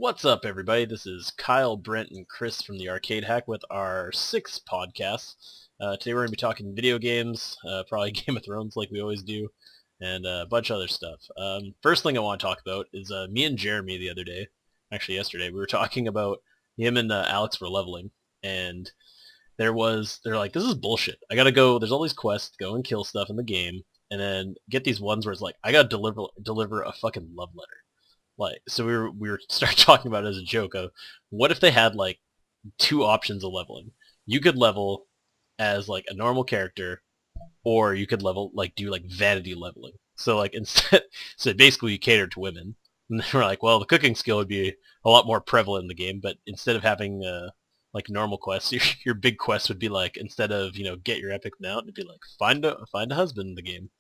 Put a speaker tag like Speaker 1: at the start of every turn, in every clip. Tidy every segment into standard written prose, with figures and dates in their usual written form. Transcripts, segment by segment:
Speaker 1: What's up, everybody? This is Kyle, Brent, and Chris from the Arcade Hack with our sixth podcast. Today we're going to be talking video games, probably Game of Thrones like we always do, and a bunch of other stuff. First thing I want to talk about is me and Jeremy the other day, actually yesterday, we were talking about him and Alex were leveling, and they're like, this is bullshit. I gotta go, there's all these quests, go and kill stuff in the game, and then get these ones where it's like, I gotta deliver a fucking love letter. Like, so we were start talking about it as a joke of what if they had like two options of leveling. You could level as like a normal character, or you could level like do like vanity leveling. So like instead, so basically you cater to women. And they were like, well, the cooking skill would be a lot more prevalent in the game, but instead of having like normal quests, your big quest would be like, instead of get your epic mount, it'd be like find a husband in the game.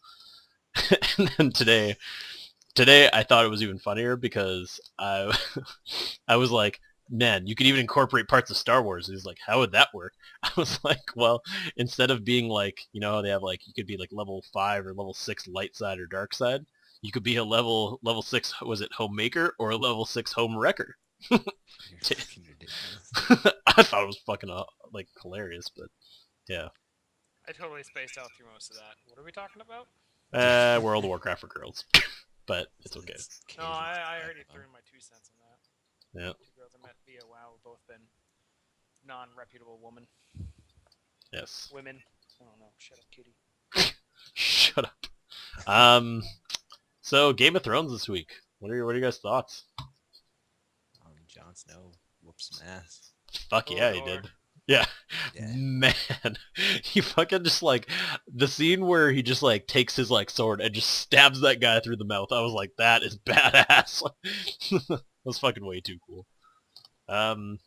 Speaker 1: And then today I thought it was even funnier because I I was like, man, you could even incorporate parts of Star Wars. He's like, how would that work? I was like, well, instead of being like, how they have like, you could be like level 5 or level 6 light side or dark side, you could be a level 6, was it homemaker, or a level 6 home wrecker.
Speaker 2: You're fucking ridiculous.
Speaker 1: I thought it was fucking like hilarious, but yeah.
Speaker 3: I totally spaced out through most of that. What are we talking about?
Speaker 1: World of Warcraft for girls. But it's okay.
Speaker 3: No, I already threw in my 2 cents on that.
Speaker 1: Yeah.
Speaker 3: Two girls I met via WoW have both been non-reputable
Speaker 1: Yes.
Speaker 3: women. I don't know. Shut up, kitty.
Speaker 1: Shut up. So Game of Thrones this week. What are your guys' thoughts?
Speaker 2: Jon Snow whoops some ass.
Speaker 1: Fuck yeah, he did. Yeah. Man, he fucking just like the scene where he just like takes his like sword and just stabs that guy through the mouth. I was like, that is badass. That was fucking way too cool.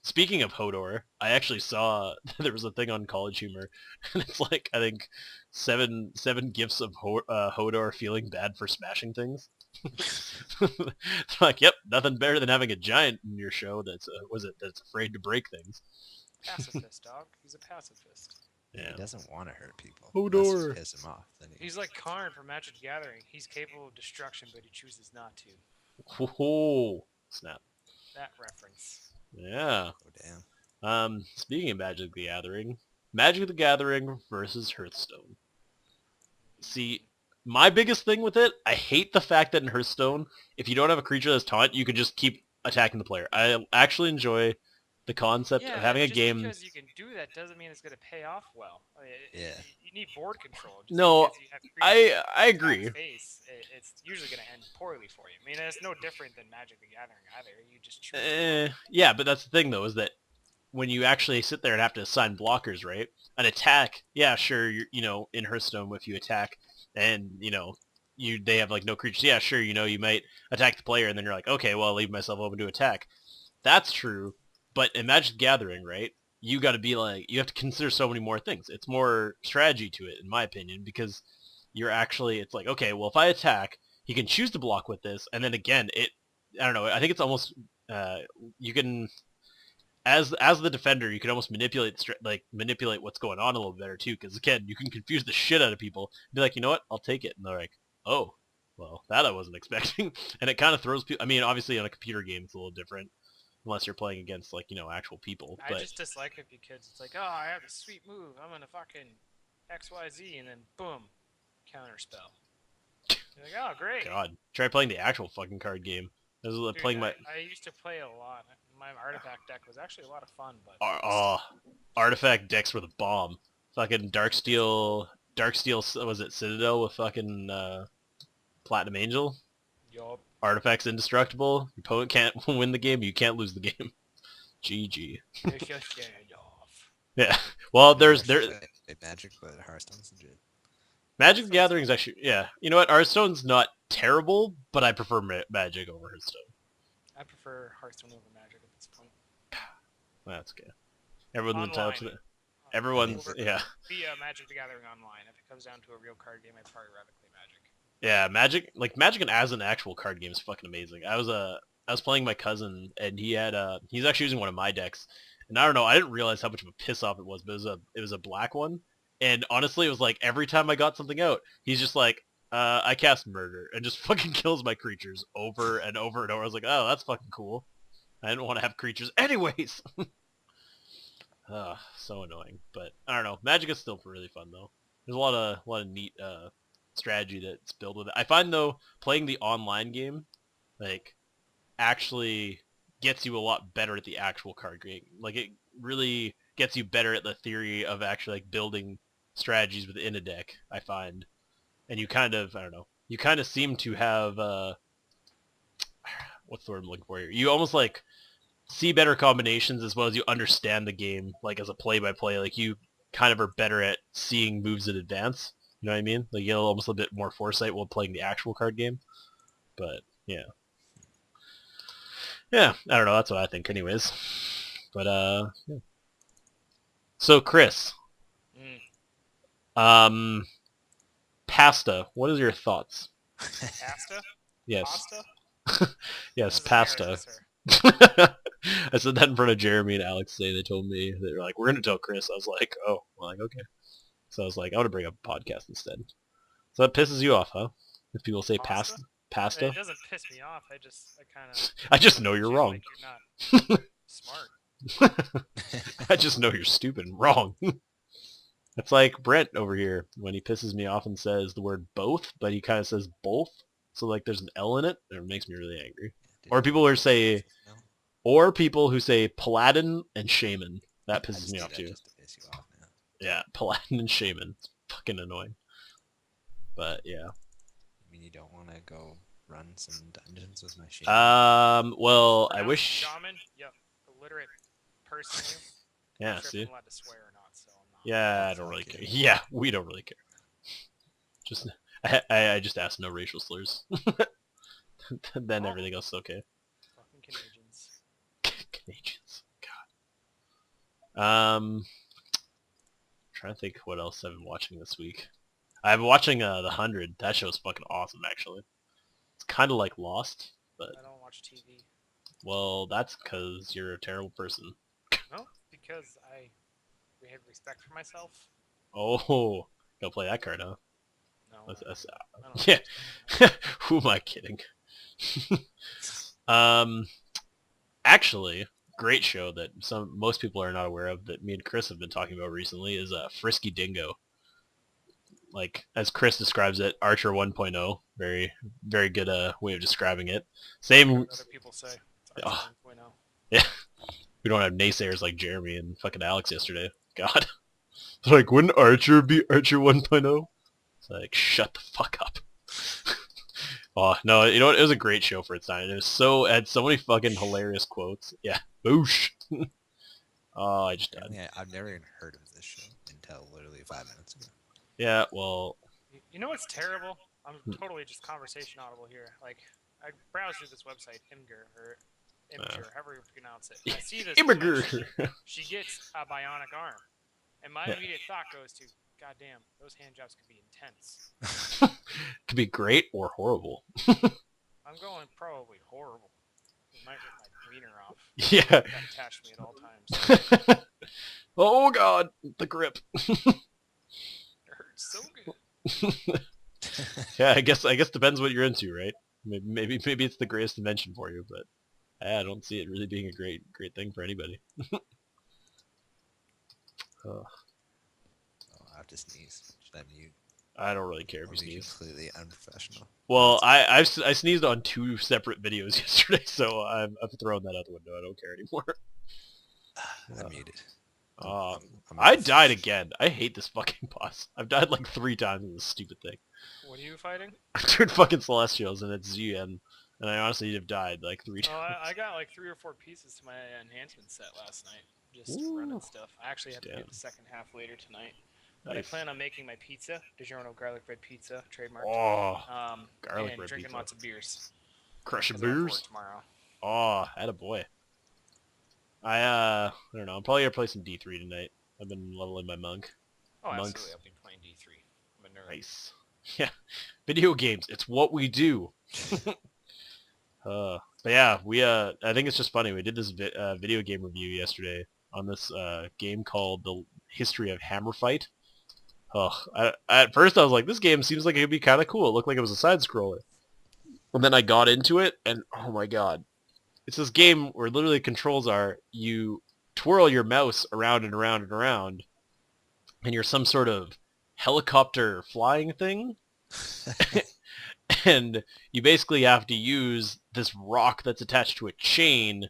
Speaker 1: Speaking of Hodor, I actually saw there was a thing on College Humor, and it's like I think seven gifs of Hodor feeling bad for smashing things. It's like, yep, nothing better than having a giant in your show that's that's afraid to break things.
Speaker 3: Pacifist, dog. He's a pacifist.
Speaker 1: Yeah.
Speaker 2: He doesn't want to hurt people.
Speaker 1: Hodor.
Speaker 2: Unless it piss him off. Then
Speaker 3: He's like Karn from Magic the Gathering. He's capable of destruction, but he chooses not to.
Speaker 1: Oh, snap.
Speaker 3: That reference.
Speaker 1: Yeah.
Speaker 2: Oh damn.
Speaker 1: Speaking of Magic the Gathering versus Hearthstone. See, my biggest thing with it, I hate the fact that in Hearthstone, if you don't have a creature that's taunt, you can just keep attacking the player. I actually enjoy the concept of having a game.
Speaker 3: Because you can do that doesn't mean it's going to pay off well.
Speaker 2: Yeah.
Speaker 3: You need board control. Just
Speaker 1: No,
Speaker 3: because you have creatures
Speaker 1: I agree.
Speaker 3: It's usually going to end poorly for you. I mean, it's no different than Magic the Gathering either. You just choose.
Speaker 1: Yeah, but that's the thing though, is that when you actually sit there and have to assign blockers, right? An attack, yeah, sure, in Hearthstone, if you attack and they have like no creatures, yeah, sure, you might attack the player and then you're like, okay, well, I'll leave myself open to attack. That's true, but in Magic the Gathering, right? You got to be like, you have to consider so many more things. It's more strategy to it, in my opinion, because it's like, okay, well, if I attack, he can choose to block with this, and then again, I don't know, I think it's almost, you can, as the defender, you can almost manipulate what's going on a little better too, because again, you can confuse the shit out of people. Be like, you know what? I'll take it, and they're like, oh, well, that I wasn't expecting, and it kind of throws people. I mean, obviously on a computer game, it's a little different, unless you're playing against like actual people.
Speaker 3: I just dislike it because it's like, oh, I have a sweet move. I'm gonna fucking XYZ, and then boom, counter spell. You're like, oh, great.
Speaker 1: God, try playing the actual fucking card game. I was playing
Speaker 3: I used to play a lot. My artifact deck was actually a lot of fun, but
Speaker 1: artifact decks were the bomb. Fucking Darksteel, was it Citadel with fucking Platinum Angel?
Speaker 3: Yup.
Speaker 1: Artifacts indestructible. Your opponent can't win the game. You can't lose the game. GG.
Speaker 3: It's just stand off.
Speaker 1: Yeah. Well,
Speaker 2: Magic, but Hearthstone's legit.
Speaker 1: Magic the Gathering is actually, yeah. You know what? Hearthstone's not terrible, but I prefer Magic over Hearthstone.
Speaker 3: I prefer Hearthstone over Magic at this point.
Speaker 1: That's good. Everyone's entitled to it. Yeah.
Speaker 3: Via Magic the Gathering online. If it comes down to a real card game, I'd probably rather play Magic.
Speaker 1: Yeah, Magic and as an actual card game is fucking amazing. I was playing my cousin and he's actually using one of my decks, and I don't know, I didn't realize how much of a piss off it was, but it was a black one, and honestly, it was like every time I got something out, he's just like, I cast murder and just fucking kills my creatures over and over and over. I was like, oh, that's fucking cool. I didn't want to have creatures anyways. So annoying. But I don't know. Magic is still really fun though. There's a lot of neat strategy that's built with it. I find though playing the online game like actually gets you a lot better at the actual card game. Like it really gets you better at the theory of actually like building strategies within a deck, I find. And you kind of, I don't know, you kind of seem to have what's the word I'm looking for here? You almost like see better combinations as well as you understand the game like as a play-by-play. Like you kind of are better at seeing moves in advance. You know what I mean? Like you have almost a bit more foresight while playing the actual card game. But yeah. Yeah, I don't know, that's what I think anyways. But yeah. So Chris,
Speaker 3: Mm.
Speaker 1: pasta. What is your thoughts?
Speaker 3: Pasta?
Speaker 1: Yes.
Speaker 3: Pasta?
Speaker 1: Yes,
Speaker 3: This is a
Speaker 1: pasta.
Speaker 3: hairdresser.
Speaker 1: I said that in front of Jeremy and Alex today. They told me, they were like, we're going to tell Chris. I was like, oh. I'm like, okay. So I was like, I want to bring up a podcast instead. So that pisses you off, huh? If people say
Speaker 3: Pasta?
Speaker 1: pasta?
Speaker 3: It doesn't piss me off. I kind of.
Speaker 1: I just know you're wrong.
Speaker 3: Like you're not smart.
Speaker 1: I just know you're stupid and wrong. It's like Brent over here when he pisses me off and says the word both, but he kind of says both. So like there's an L in it. It makes me really angry. Or people who say,
Speaker 2: No,
Speaker 1: or people who say Paladin and Shaman. That
Speaker 2: I
Speaker 1: pisses
Speaker 2: just
Speaker 1: me
Speaker 2: do
Speaker 1: off
Speaker 2: that
Speaker 1: too.
Speaker 2: just to piss you off now.
Speaker 1: Yeah, Paladin and Shaman. It's fucking annoying. But yeah.
Speaker 2: I mean, you don't want to go run some dungeons with my sheep.
Speaker 1: Well, I
Speaker 3: Pronounce
Speaker 1: wish.
Speaker 3: Shaman? Yep. Illiterate person. You.
Speaker 1: Yeah,
Speaker 3: I'm not sure
Speaker 1: see.
Speaker 3: if I'm allowed to swear or not, so I'm not.
Speaker 1: Yeah, I
Speaker 2: Fuck
Speaker 1: don't really
Speaker 2: you.
Speaker 1: care. Yeah, we don't really care. Just, I just asked no racial slurs. Then
Speaker 3: Oh.
Speaker 1: everything else is okay.
Speaker 3: Fucking Canadians.
Speaker 1: Canadians. God. Trying to think what else I've been watching this week. I've been watching The 100. That show's fucking awesome, actually. It's kind of like Lost, but
Speaker 3: I don't watch TV.
Speaker 1: well, that's because you're a terrible person.
Speaker 3: No, because we have respect for myself.
Speaker 1: Oh, gotta play that card, huh?
Speaker 3: No.
Speaker 1: That's-
Speaker 3: I don't
Speaker 1: yeah.
Speaker 3: know.
Speaker 1: Who am I kidding? Actually, great show that most people are not aware of that me and Chris have been talking about recently is Frisky Dingo. Like as Chris describes it, Archer 1.0. Very very good way of describing it. Same.
Speaker 3: What other people say. It's Archer
Speaker 1: Oh.
Speaker 3: 1.0.
Speaker 1: Yeah. We don't have naysayers like Jeremy and fucking Alex yesterday. God. It's like, wouldn't Archer be Archer 1.0? It's like, shut the fuck up. Oh, no, you know what? It was a great show for its time. It had so many fucking hilarious quotes. Yeah. Boosh. Oh, I just died.
Speaker 2: Apparently, I've never even heard of this show until literally 5 minutes ago.
Speaker 1: Yeah, well,
Speaker 3: You know what's terrible? I'm totally just conversation audible here. Like, I browsed through this website, Imgur, or Imgur, however you pronounce it. I see this woman,
Speaker 1: Imgur.
Speaker 3: she gets a bionic arm. And my
Speaker 1: Yeah.
Speaker 3: immediate thought goes to, God damn, those hand jobs could be intense.
Speaker 1: Could be great or horrible.
Speaker 3: I'm going probably horrible. It might rip my wiener off.
Speaker 1: Yeah.
Speaker 3: Got attached to me at all times.
Speaker 1: Oh god, the grip.
Speaker 3: It hurts so good.
Speaker 1: Yeah, I guess depends what you're into, right? Maybe it's the greatest invention for you, but I don't see it really being a great thing for anybody.
Speaker 2: Oh, I have to sneeze. Should I mute?
Speaker 1: I don't really care if
Speaker 2: Or
Speaker 1: you
Speaker 2: be
Speaker 1: sneeze.
Speaker 2: completely unprofessional.
Speaker 1: Well, I sneezed on 2 separate videos yesterday, so I've thrown that out the window. I don't care anymore.
Speaker 2: I'm muted. I'm
Speaker 1: I
Speaker 2: muted.
Speaker 1: died again. I hate this fucking boss. I've died like 3 times in this stupid thing.
Speaker 3: What are you fighting?
Speaker 1: I turned fucking Celestials and it's ZN, and I honestly have died like 3
Speaker 3: Oh,
Speaker 1: times.
Speaker 3: I got like 3 or 4 pieces to my enhancement set last night. Just
Speaker 1: Ooh.
Speaker 3: running stuff. I actually have to
Speaker 1: Damn.
Speaker 3: do the second half later tonight. But I
Speaker 1: Nice.
Speaker 3: plan on making my pizza, DiGiorno garlic bread pizza, trademarked.
Speaker 1: Oh, garlic
Speaker 3: and
Speaker 1: bread
Speaker 3: drinking
Speaker 1: pizza.
Speaker 3: lots of beers.
Speaker 1: crushing
Speaker 3: 'cause I'm off work
Speaker 1: beers.
Speaker 3: tomorrow.
Speaker 1: Oh, attaboy. I don't know. I'm probably gonna play some D3 tonight. I've been leveling my monk.
Speaker 3: Oh,
Speaker 1: Monks.
Speaker 3: absolutely. I'll be playing D3. I'm a nerd.
Speaker 1: Nice. Yeah, video games. It's what we do. But yeah, I think it's just funny. We did this video game review yesterday on this game called The History of Hammer Fight. At first I was like, this game seems like it would be kind of cool. It looked like it was a side scroller. And then I got into it, and oh my god, it's this game where literally controls are you twirl your mouse around and around and around, and you're some sort of helicopter flying thing, and you basically have to use this rock that's attached to a chain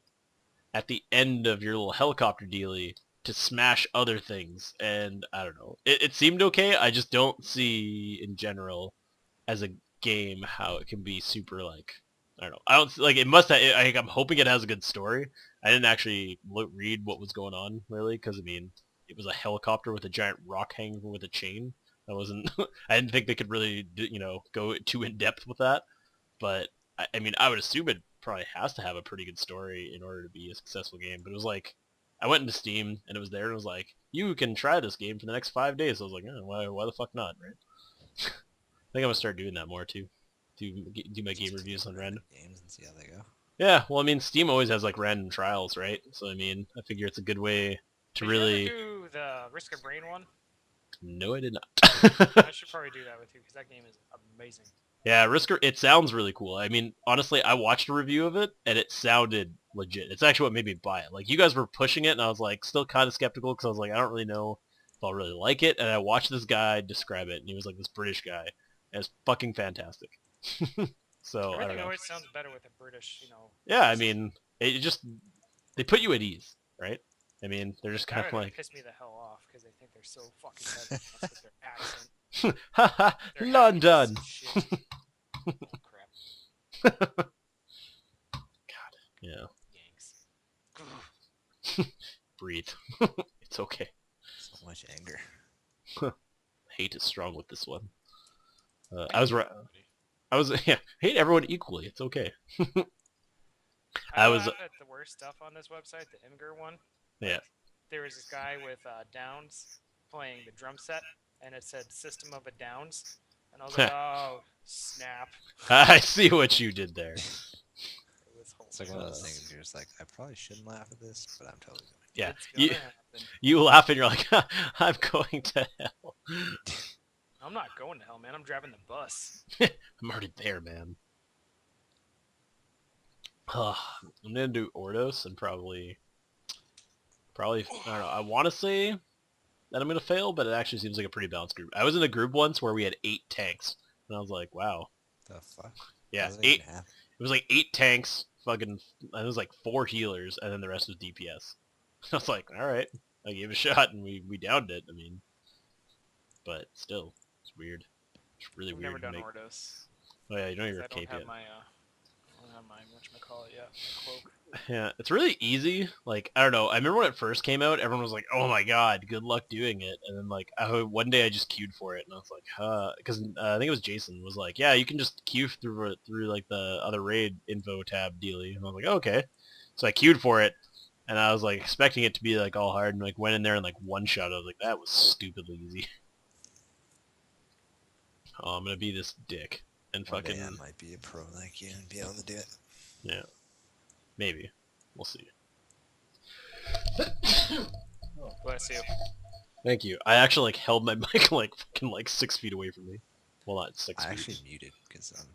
Speaker 1: at the end of your little helicopter dealie to smash other things. And I don't know. It seemed okay. I just don't see in general as a game how it can be super like, I don't know. I don't like it must have, I'm hoping it has a good story. I didn't actually read what was going on really because I mean it was a helicopter with a giant rock hanging with a chain. I wasn't I didn't think they could really go too in depth with that. But I mean I would assume it probably has to have a pretty good story in order to be a successful game. But it was like I went into Steam and it was there and it was like you can try this game for the next 5 days. So I was like, oh, why the fuck not, right? I think I'm gonna start doing that more too. Do my game reviews on random
Speaker 2: games and see how they go.
Speaker 1: Yeah, well, I mean, Steam always has like random trials, right? So I mean, I figure it's a good way to
Speaker 3: Did
Speaker 1: really.
Speaker 3: you ever do the Risk of Rain one?
Speaker 1: No, I did not.
Speaker 3: I should probably do that with you because that game is amazing.
Speaker 1: Yeah, Risker. It sounds really cool. I mean, honestly, I watched a review of it and it sounded legit. It's actually what made me buy it. Like you guys were pushing it, and I was like still kind of skeptical because I was like, I don't really know if I'll really like it. And I watched this guy describe it, and he was like this British guy, and it's fucking fantastic. So I don't
Speaker 3: Everything
Speaker 1: know.
Speaker 3: always sounds better with a British,
Speaker 1: Yeah, I mean, it just they put you at ease, right? I mean, they're just kind
Speaker 3: That
Speaker 1: of
Speaker 3: would
Speaker 1: like,
Speaker 3: piss me the hell off because they think they're so fucking heavy with their accent.
Speaker 1: haha,
Speaker 3: They're
Speaker 1: London.
Speaker 3: happy pieces of shit. Crap.
Speaker 1: Yeah,
Speaker 3: Yanks.
Speaker 1: breathe. It's okay.
Speaker 2: So much anger.
Speaker 1: Hate is strong with this one. I was right. I was yeah. Hate everyone equally. It's okay. I was-
Speaker 3: the worst stuff on this website, the Imgur one.
Speaker 1: Yeah.
Speaker 3: There was this guy with Downs playing the drum set, and it said "System of a Downs," and I was like, "Oh, snap!"
Speaker 1: I see what you did there.
Speaker 3: It was
Speaker 2: It's like one of those
Speaker 1: Uh,
Speaker 2: things you're just like, I probably shouldn't laugh at this, but I'm totally going
Speaker 1: Yeah,
Speaker 3: It's gonna
Speaker 1: you
Speaker 3: happen.
Speaker 1: you laugh and you're like, I'm going to hell.
Speaker 3: I'm not going to hell, man. I'm driving the bus.
Speaker 1: I'm already there, man. I'm gonna do Ordos and probably I don't know. I want to say that I'm gonna fail, but it actually seems like a pretty balanced group. I was in a group once where we had 8 tanks, and I was like, wow.
Speaker 2: to. The fuck?
Speaker 1: Yeah,
Speaker 2: Doesn't
Speaker 1: 8.
Speaker 2: even happen.
Speaker 1: It was like 8 tanks, fucking, and it was like 4 healers, and then the rest was DPS. I was like, all right, I gave it a shot, and we downed it. I mean, but still, it's weird. It's really
Speaker 3: I've
Speaker 1: weird.
Speaker 3: never
Speaker 1: to
Speaker 3: done
Speaker 1: make...
Speaker 3: Ordos.
Speaker 1: Oh yeah, you don't
Speaker 3: 'cause
Speaker 1: even
Speaker 3: I
Speaker 1: have
Speaker 3: don't
Speaker 1: cape
Speaker 3: have
Speaker 1: yet.
Speaker 3: I don't have my whatchamacallit yet. My cloak.
Speaker 1: Yeah, it's really easy. Like, I don't know. I remember when it first came out, everyone was like, oh my god, good luck doing it. And then, like, one day I just queued for it, and I was like, because I think it was Jason, was like, yeah, you can just queue through, like, the other raid info tab dealie. And I was like, okay. So I queued for it, and I was, like, expecting it to be, like, all hard, and, like, went in there and, like, one-shot. I was like, that was stupidly easy. Oh, I'm gonna be this dick. And
Speaker 2: One day
Speaker 1: fucking...
Speaker 2: I might be a pro like you and be able to do it.
Speaker 1: Yeah. Maybe. We'll see.
Speaker 3: Bless you.
Speaker 1: Thank you. I actually like held my mic like fucking like 6 feet away from me. Well, not 6
Speaker 2: I
Speaker 1: feet.
Speaker 2: actually muted because I'm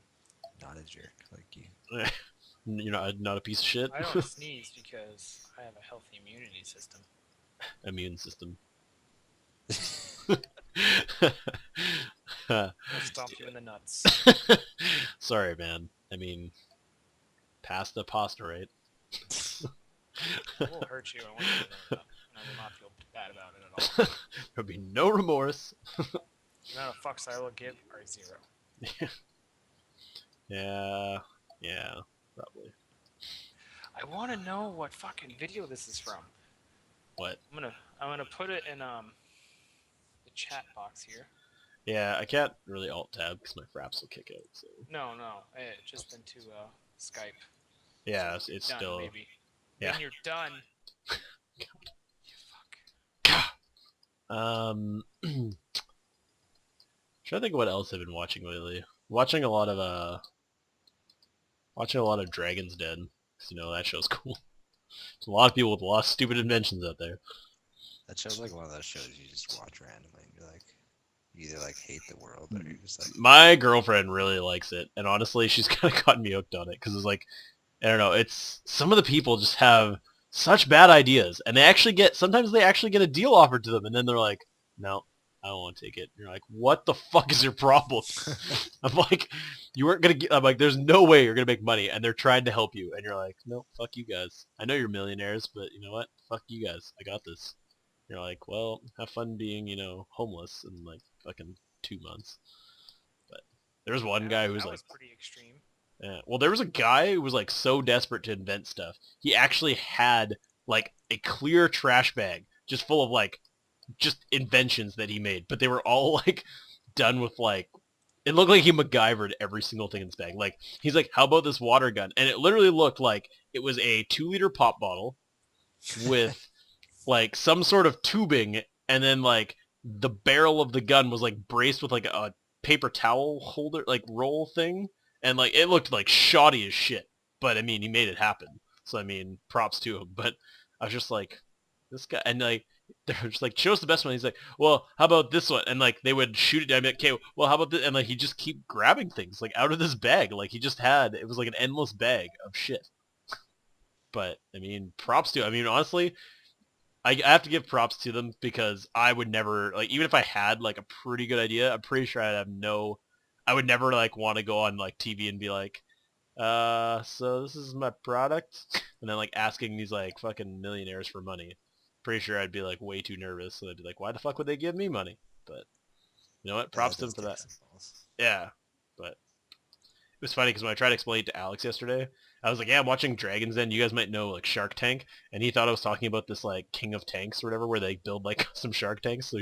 Speaker 2: not a jerk like you.
Speaker 1: You're not a piece of shit.
Speaker 3: I don't sneeze because I have a healthy immunity system.
Speaker 1: Immune system.
Speaker 3: I'll stomp you in the nuts.
Speaker 1: Sorry, man. I mean, pasta, right?
Speaker 3: It will hurt you. I want you to know that. And I will not feel bad about it at all.
Speaker 1: There'll be no remorse.
Speaker 3: The amount of fucks I will give are 0.
Speaker 1: Yeah, probably.
Speaker 3: I want to know what fucking video this is from.
Speaker 1: What?
Speaker 3: I'm gonna put it in the chat box here.
Speaker 1: Yeah, I can't really alt tab because my fraps will kick out. So
Speaker 3: No, just into Skype.
Speaker 1: yeah,
Speaker 3: So
Speaker 1: it's
Speaker 3: done,
Speaker 1: still
Speaker 3: maybe.
Speaker 1: yeah.
Speaker 3: When you're done.
Speaker 1: Trying to think of what else I've been watching lately. Watching a lot of Dragon's Den, because that show's cool. There's a lot of people with a lot of stupid inventions out there.
Speaker 2: That show's like one of those shows you just watch randomly and you're like, you either like hate the world or you're just like,
Speaker 1: My girlfriend really likes it, and honestly, she's kind of gotten me hooked on it, because it's like, I don't know. It's some of the people just have such bad ideas, and sometimes they actually get a deal offered to them, and then they're like, no, I don't want to take it. And you're like, what the fuck is your problem? I'm like, you weren't gonna get. I'm like, there's no way you're gonna make money, and they're trying to help you, and you're like, no, fuck you guys. I know you're millionaires, but you know what? Fuck you guys. I got this. You're like, well, have fun being, homeless in like fucking 2 months. But there was one guy who was
Speaker 3: that
Speaker 1: like,
Speaker 3: was pretty extreme.
Speaker 1: yeah. Well, there was a guy who was like so desperate to invent stuff. He actually had like a clear trash bag just full of like just inventions that he made, but they were all like done with like it looked like he MacGyvered every single thing in his bag. Like he's like, "How about this water gun?" And it literally looked like it was a 2-liter pop bottle with like some sort of tubing, and then like the barrel of the gun was like braced with like a paper towel holder like roll thing, and like it looked like shoddy as shit. But I mean, he made it happen. So I mean, props to him. But I was just like, this guy, and like they're just like, show us the best one. He's like, well, how about this one? And like they would shoot it. I'm like, okay, well, how about this? And like he just keep grabbing things like out of this bag. Like he just had it was like an endless bag of shit. But I mean, props to. I mean, honestly, I have to give props to them because I would never like even if I had like a pretty good idea, I'm pretty sure I would never like want to go on like TV and be like, so this is my product, and then like asking these like fucking millionaires for money. Pretty sure I'd be like way too nervous, so I'd be like, why the fuck would they give me money? But you know what?
Speaker 2: Yeah,
Speaker 1: Props
Speaker 2: it
Speaker 1: to them
Speaker 2: does
Speaker 1: for
Speaker 2: take
Speaker 1: that.
Speaker 2: some balls.
Speaker 1: Yeah, but it was funny because when I tried to explain it to Alex yesterday, I was like, yeah, I'm watching Dragon's Den. You guys might know like Shark Tank. And he thought I was talking about this like King of Tanks or whatever where they build like custom Shark Tanks. So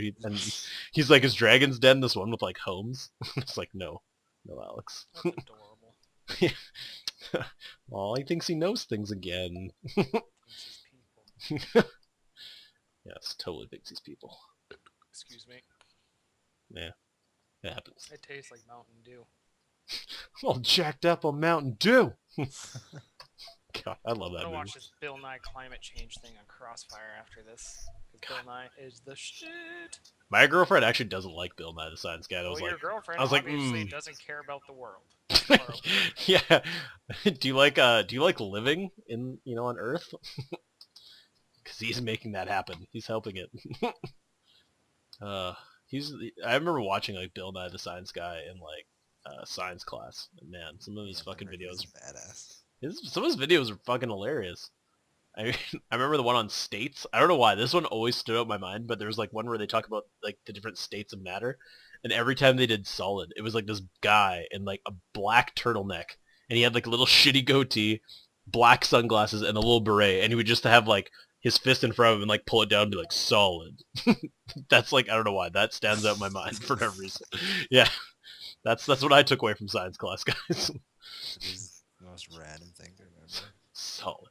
Speaker 1: he's like, is Dragon's Den this one with like homes? It's like, no, Alex.
Speaker 3: That's adorable.
Speaker 1: Oh, he thinks he knows things again.
Speaker 3: Thinks he's people.
Speaker 1: Yes, totally thinks he's people.
Speaker 3: Excuse me.
Speaker 1: Yeah, it happens.
Speaker 3: It tastes like Mountain Dew.
Speaker 1: I'm all jacked up on Mountain Dew. God, I love
Speaker 3: I'm
Speaker 1: that
Speaker 3: gonna
Speaker 1: movie.
Speaker 3: watch this Bill Nye climate change thing on Crossfire after this. Because Bill Nye is the shit.
Speaker 1: My girlfriend actually doesn't like Bill Nye the Science Guy.
Speaker 3: Well, your girlfriend
Speaker 1: I was like,
Speaker 3: obviously doesn't care about the world.
Speaker 1: yeah. Do you like living in on Earth? Because he's making that happen. He's helping it. I remember watching like Bill Nye the Science Guy in like science class. And man, some of his fucking videos.
Speaker 2: Badass.
Speaker 1: Some of his videos are fucking hilarious. I I remember the one on states. I don't know why this one always stood out in my mind, but there was like one where they talk about like the different states of matter, and every time they did solid, it was like this guy in like a black turtleneck, and he had like a little shitty goatee, black sunglasses, and a little beret, and he would just have like his fist in front of him and like pull it down and be like solid. That's like I don't know why that stands out in my mind for no reason. Yeah, that's what I took away from science class, guys.
Speaker 2: It is the most random thing to remember.
Speaker 1: Solid.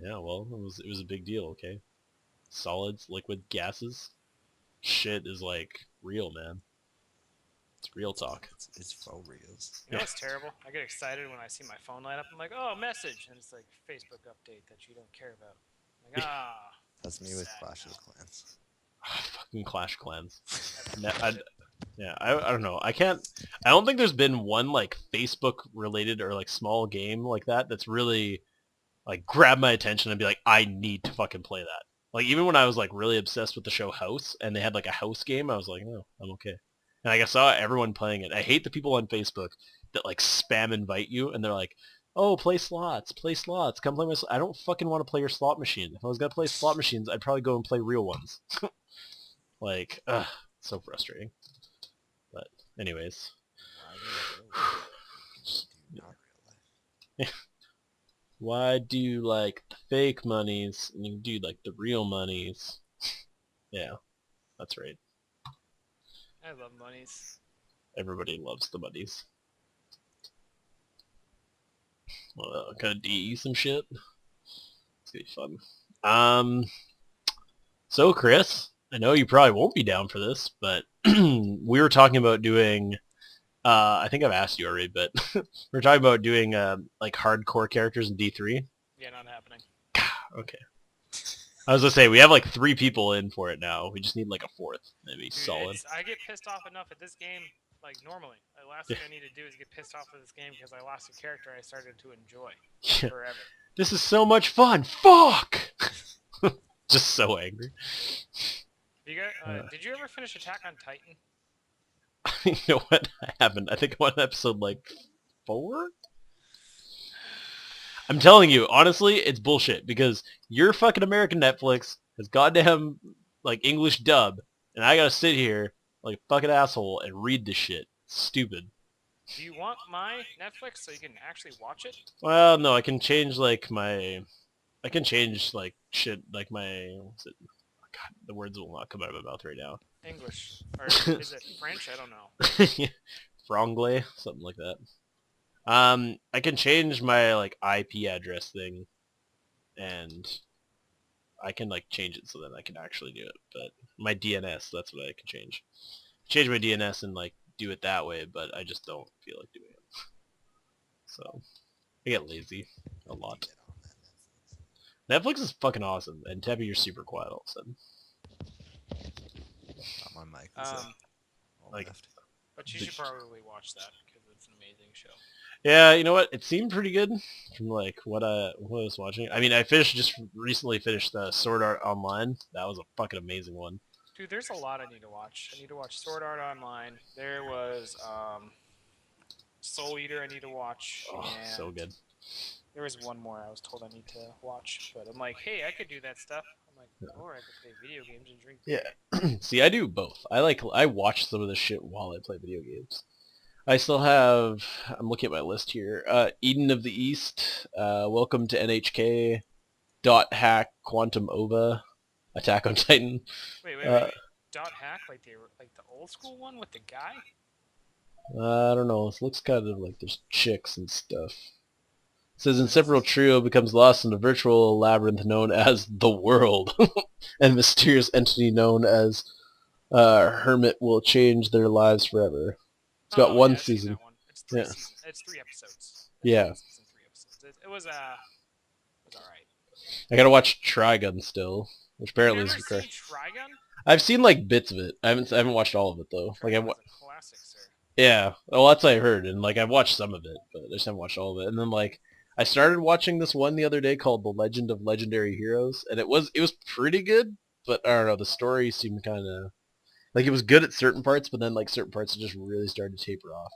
Speaker 1: Yeah, well, it was a big deal, okay? Solids, liquid, gases. Shit is like real, man. It's real talk.
Speaker 2: It's faux reals.
Speaker 3: You know what's terrible? I get excited when I see my phone light up. I'm like, oh, message. And it's like, Facebook update that you don't care about. I'm like,
Speaker 2: That's me with
Speaker 3: sad
Speaker 2: Clash
Speaker 3: now.
Speaker 2: of Clans.
Speaker 1: Fucking Clash Clans. I don't know. I don't think there's been one like Facebook related or like small game like that that's really like grab my attention and be like, I need to fucking play that. Like even when I was like really obsessed with the show House and they had like a house game, I was like, no, I'm okay. And like, I saw everyone playing it. I hate the people on Facebook that like spam invite you and they're like, oh, play slots, come play my I don't fucking want to play your slot machine. If I was going to play slot machines, I'd probably go and play real ones. Like, so frustrating. But anyways. Why do you like the fake monies and you do like the real monies? Yeah, that's right.
Speaker 3: I love monies.
Speaker 1: Everybody loves the monies. Well, gonna DE some shit. It's gonna be fun. So Chris, I know you probably won't be down for this, but we were talking about doing. I think I've asked you already, but we're talking about doing like hardcore characters in D3.
Speaker 3: Yeah, not happening.
Speaker 1: Okay. I was gonna say we have like 3 people in for it now. We just need like a 4th, maybe
Speaker 3: Dude,
Speaker 1: solid.
Speaker 3: I get pissed off enough at this game like normally. The last thing I need to do is get pissed off with this game because I lost a character I started to enjoy
Speaker 1: Yeah.
Speaker 3: forever.
Speaker 1: This is so much fun. Fuck! Just so angry.
Speaker 3: Did you ever finish Attack on Titan?
Speaker 1: You know what? I haven't. I think I'm on episode, like, 4? I'm telling you, honestly, it's bullshit, because your fucking American Netflix has goddamn, like, English dub, and I gotta sit here, like a fucking asshole, and read this shit. Stupid.
Speaker 3: Do you want my Netflix so you can actually watch it?
Speaker 1: Well, no, I can change, like, I can change, like, shit, like my... What's it? God, the words will not come out of my mouth right now.
Speaker 3: English. Or is it French? I don't know.
Speaker 1: Franglais, something like that. I can change my, like, IP address thing, and I can, like, change it so that I can actually do it. But my DNS, that's what I can change. Change my DNS and, like, do it that way, but I just don't feel like doing it. So, I get lazy a lot.
Speaker 2: Get on that Netflix.
Speaker 1: Netflix is fucking awesome, and Tebby, you're super quiet all of a sudden.
Speaker 2: My mic was up. All
Speaker 1: like-
Speaker 2: left.
Speaker 3: But you should probably watch that because it's an amazing show.
Speaker 1: Yeah, you know what? It seemed pretty good from, like, what I was watching. I mean, I recently finished Sword Art Online. That was a fucking amazing one.
Speaker 3: Dude, there's a lot I need to watch. I need to watch Sword Art Online. There was Soul Eater I need to watch.
Speaker 1: Oh,
Speaker 3: and
Speaker 1: so good.
Speaker 3: There was one more I was told I need to watch, but I'm like, hey, I could do that stuff. I'm like, or I could play video games and drink beer.
Speaker 1: Yeah. See, I do both. I watch some of this shit while I play video games. I still have, I'm looking at my list here, Eden of the East, Welcome to NHK, Dot Hack, Quantum Ova, Attack on Titan.
Speaker 3: Wait. Dot Hack, like the old school one with the guy?
Speaker 1: I don't know, it looks kind of like there's chicks and stuff. It says inseparable trio becomes lost in a virtual labyrinth known as the world, and a mysterious entity known as Hermit will change their lives forever. It's got one
Speaker 3: I've seen
Speaker 1: season.
Speaker 3: that one. It's three
Speaker 1: Yeah.
Speaker 3: seasons. It's 3 episodes.
Speaker 1: Yeah.
Speaker 3: Season 3 episodes. It was alright.
Speaker 1: I gotta watch Trigun still, which apparently
Speaker 3: Have
Speaker 1: is
Speaker 3: you ever
Speaker 1: correct.
Speaker 3: seen Trigun?
Speaker 1: I've seen like bits of it. I haven't watched all of it though. Like
Speaker 3: Trigun is a classic, sir.
Speaker 1: yeah, well that's what I heard, and like I've watched some of it, but I just haven't watched all of it. And then like I started watching this one the other day called The Legend of Legendary Heroes, and it was pretty good, but I don't know, the story seemed kind of like it was good at certain parts, but then like certain parts just really started to taper off.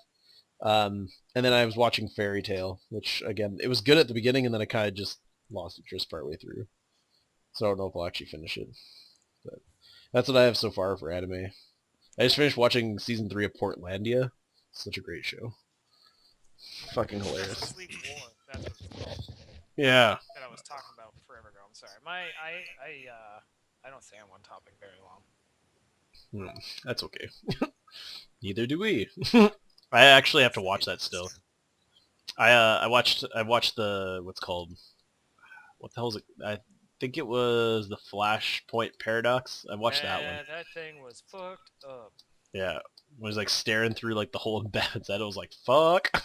Speaker 1: And then I was watching Fairy Tail, which again it was good at the beginning, and then I kind of just lost interest partway through. So I don't know if I'll actually finish it. But that's what I have so far for anime. I just finished watching season 3 of Portlandia. Such a great show. Fucking hilarious.
Speaker 3: Justice League War. That's what it's called.
Speaker 1: Yeah.
Speaker 3: That I was talking about forever ago. I'm sorry. I don't stay on one topic very long.
Speaker 1: That's okay. Neither do we. I actually have to watch that still. I watched the what's called what the hell is it? I think it was the Flashpoint Paradox. I watched that one.
Speaker 3: That thing was fucked up.
Speaker 1: Yeah, when was like staring through like the hole in Batman's head. I was like, fuck.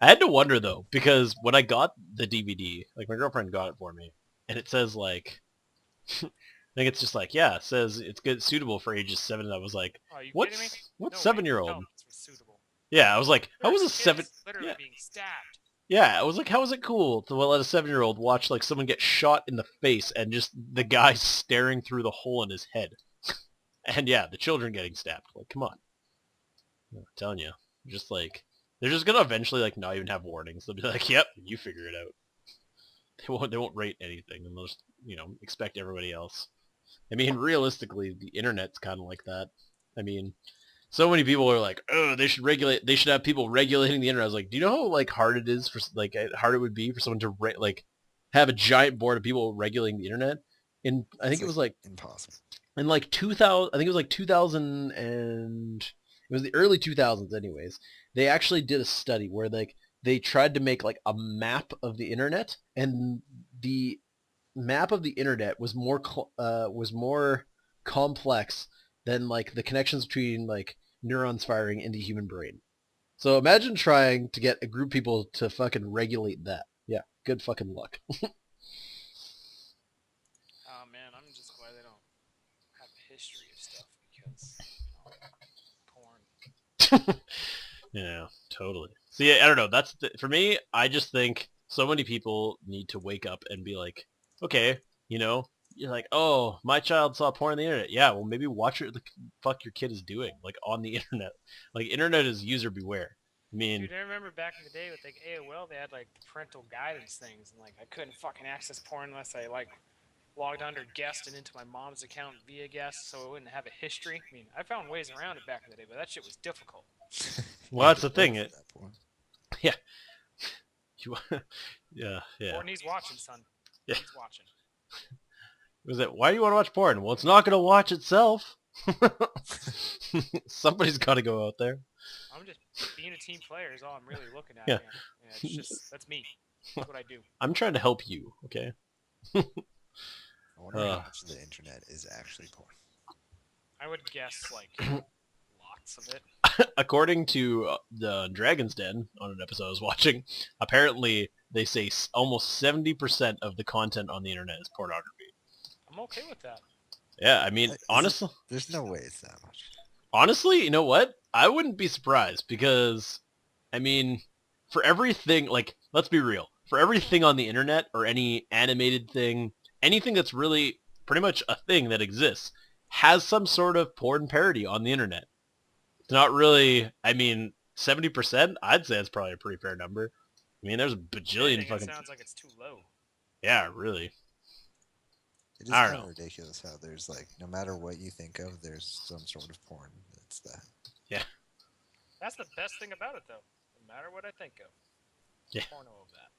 Speaker 1: I had to wonder though, because when I got the DVD, like my girlfriend got it for me, and it says like, I think it's just like, yeah, it says it's good, suitable for ages 7. And I was like,
Speaker 3: Are you kidding me?
Speaker 1: what's
Speaker 3: No way.
Speaker 1: 7-year-old?
Speaker 3: No, it's suitable.
Speaker 1: Yeah, I was like, how was a
Speaker 3: There's
Speaker 1: 7?
Speaker 3: kids literally
Speaker 1: Yeah.
Speaker 3: being stabbed.
Speaker 1: Yeah, I was like, how is it cool to let a 7-year-old watch like someone get shot in the face and just the guy staring through the hole in his head, and yeah, the children getting stabbed. Like, come on. I'm telling you, just like they're just gonna eventually like not even have warnings. They'll be like, "Yep, you figure it out." They won't rate anything, and they'll just expect everybody else. I mean, realistically, the internet's kind of like that. I mean, so many people are like, "Oh, they should regulate. They should have people regulating the internet." I was like, "Do you know how like hard it is for like hard it would be for someone to like have a giant board of people regulating the internet?" And I think it was like
Speaker 2: impossible.
Speaker 1: in like 2000, I think it was like 2000 and it was the early 2000s anyways. They actually did a study where like they tried to make like a map of the internet, and the map of the internet was more complex than like the connections between like neurons firing in the human brain. So imagine trying to get a group of people to fucking regulate that. Yeah, good fucking luck.
Speaker 3: Oh man, I'm just glad they don't have a history of stuff because porn.
Speaker 1: Yeah, totally. See, I don't know. For me. I just think so many people need to wake up and be like, okay, you're like, oh, my child saw porn on the internet. Yeah, well, maybe watch what the fuck your kid is doing, like on the internet. Like, internet is user beware. I mean,
Speaker 3: Dude, I remember back in the day with like AOL, they had like parental guidance things, and like I couldn't fucking access porn unless I like logged under guest and into my mom's account via guest, so I wouldn't have a history. I mean, I found ways around it back in the day, but that shit was difficult.
Speaker 1: well, that's the thing.
Speaker 2: That porn.
Speaker 1: Yeah, you, yeah.
Speaker 3: Porn needs watching, son.
Speaker 1: Yeah.
Speaker 3: Needs watching.
Speaker 1: Was it? Why do you want to watch porn? Well, it's not gonna watch itself. Somebody's got to go out there.
Speaker 3: I'm just being a team player is all I'm really looking at.
Speaker 1: Yeah.
Speaker 3: Yeah, it's just that's me. That's what I do.
Speaker 1: I'm trying to help you. Okay.
Speaker 2: I wonder how much of the internet is actually porn.
Speaker 3: I would guess like lots of it.
Speaker 1: According to the Dragon's Den on an episode I was watching, apparently they say almost 70% of the content on the internet is pornography.
Speaker 3: I'm okay with that.
Speaker 1: Yeah, I mean, honestly,
Speaker 2: There's no way it's that much.
Speaker 1: honestly, you know what? I wouldn't be surprised because, I mean, for everything, like, let's be real. For everything on the internet or any animated thing, anything that's really pretty much a thing that exists has some sort of porn parody on the internet. It's not really, I mean, 70%, I'd say that's probably a pretty fair number. I mean, there's a bajillion
Speaker 3: It
Speaker 1: fucking...
Speaker 3: sounds like it's too low.
Speaker 1: Yeah, really.
Speaker 2: It is
Speaker 1: I don't
Speaker 2: kind of
Speaker 1: know.
Speaker 2: ridiculous how there's like, no matter what you think of, there's some sort of porn. It's that.
Speaker 3: That's the best thing about it, though. No matter what I think of.
Speaker 1: Yeah.
Speaker 3: Porno of that.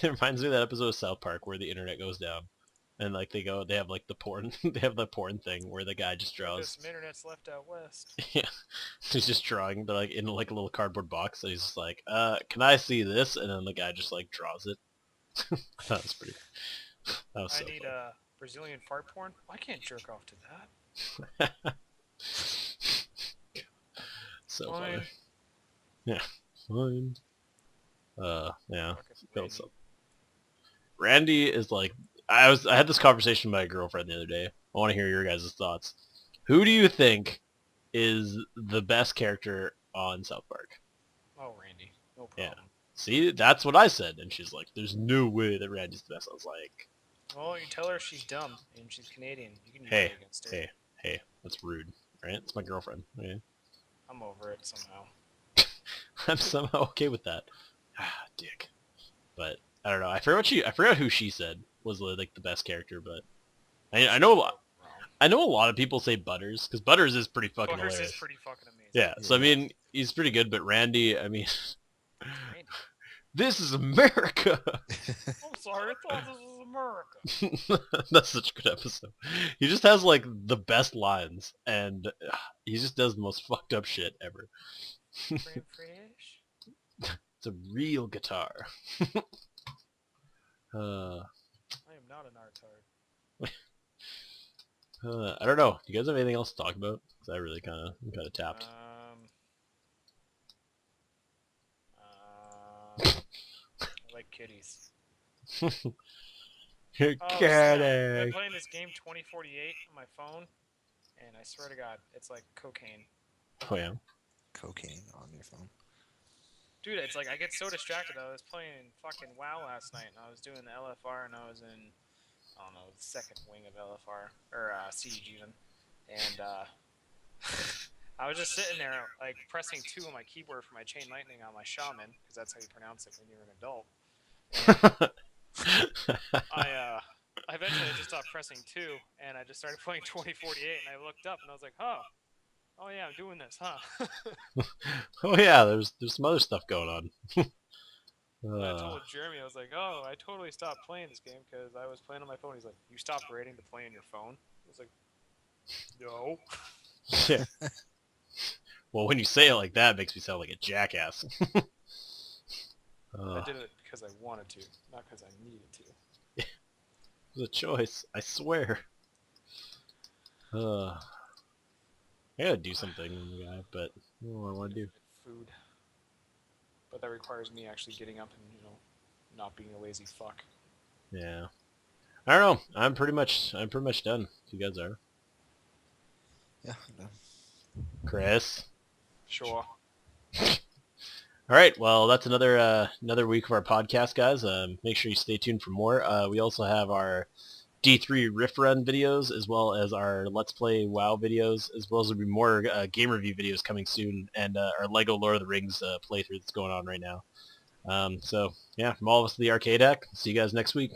Speaker 1: It reminds me of that episode of South Park where the internet goes down. And like they have like the porn, they have the porn thing where the guy just
Speaker 3: There's
Speaker 1: draws.
Speaker 3: some internet's left out west.
Speaker 1: Yeah, he's just drawing, but like in like a little cardboard box. And he's just like, can I see this? And then the guy just like draws it. That was pretty. That was so
Speaker 3: I need
Speaker 1: funny.
Speaker 3: Brazilian fart porn. Why can't jerk off to that?
Speaker 1: So
Speaker 3: Fine.
Speaker 1: funny. Yeah, fine. Yeah.
Speaker 3: Fucking
Speaker 1: That was
Speaker 3: lady.
Speaker 1: so... Randy is like, I had this conversation with my girlfriend the other day. I want to hear your guys' thoughts. Who do you think is the best character on South Park?
Speaker 3: Oh, Randy. No
Speaker 1: Yeah.
Speaker 3: problem.
Speaker 1: See, that's what I said, and she's like, "There's no way that Randy's the best." I was like,
Speaker 3: Well, you tell her she's dumb and she's Canadian. You can use
Speaker 1: "Hey,
Speaker 3: it against her.
Speaker 1: hey, that's rude, right? It's my girlfriend. Okay?
Speaker 3: I'm over it somehow.
Speaker 1: I'm somehow okay with that." Ah, dick. But I don't know. I forgot who she said was like the best character, but I know a lot.
Speaker 3: Wrong.
Speaker 1: I know a lot of people say Butters because Butters is pretty fucking
Speaker 3: Butters
Speaker 1: hilarious.
Speaker 3: is pretty fucking amazing.
Speaker 1: Yeah, so I
Speaker 2: Yeah.
Speaker 1: mean, he's pretty good, but Randy, I mean,
Speaker 3: Randy.
Speaker 1: this is America.
Speaker 3: I'm sorry, I thought this was America.
Speaker 1: That's such a good episode. He just has like the best lines, and he just does the most fucked up shit ever.
Speaker 3: Brand fresh.
Speaker 1: It's a real guitar.
Speaker 3: I am not an artard.
Speaker 1: I don't know. Do you guys have anything else to talk about? 'Cause I really I'm kind of tapped.
Speaker 3: I like kitties.
Speaker 1: You're
Speaker 3: Oh, snap. I'm
Speaker 1: kidding.
Speaker 3: playing this game 2048 on my phone, and I swear to God, it's like cocaine.
Speaker 1: Oh yeah.
Speaker 2: Cocaine on your phone.
Speaker 3: Dude, it's like I get so distracted. I was playing fucking WoW last night, and I was doing the LFR, and I was in, I don't know, the second wing of LFR, or Siege even, and I was just sitting there, like, pressing 2 on my keyboard for my Chain Lightning on my Shaman, because that's how you pronounce it when you're an adult. And I eventually just stopped pressing 2, and I just started playing 2048, and I looked up, and I was like, oh yeah, I'm doing this, huh?
Speaker 1: Oh yeah, there's some other stuff going on.
Speaker 3: And I told Jeremy, I was like, oh, I totally stopped playing this game because I was playing on my phone. He's like, you stopped rating to play on your phone? I was like, no.
Speaker 1: Yeah. Well, when you say it like that, it makes me sound like a jackass.
Speaker 3: I did it because I wanted to, not because I needed to.
Speaker 1: It was a choice, I swear. I gotta do something, guy, but I don't know what I want to do.
Speaker 3: Food. But that requires me actually getting up and, not being a lazy fuck.
Speaker 1: Yeah. I don't know. I'm pretty much done. If you guys are.
Speaker 2: Yeah, I'm done.
Speaker 1: Chris,
Speaker 3: Sure.
Speaker 1: All right, well, that's another week of our podcast, guys. Make sure you stay tuned for more. We also have our D3 Rift Run videos, as well as our Let's Play WoW videos, as well as there'll be more game review videos coming soon, and our Lego Lord of the Rings playthrough that's going on right now. So, yeah, from all of us at the Arcade Hack, see you guys next week.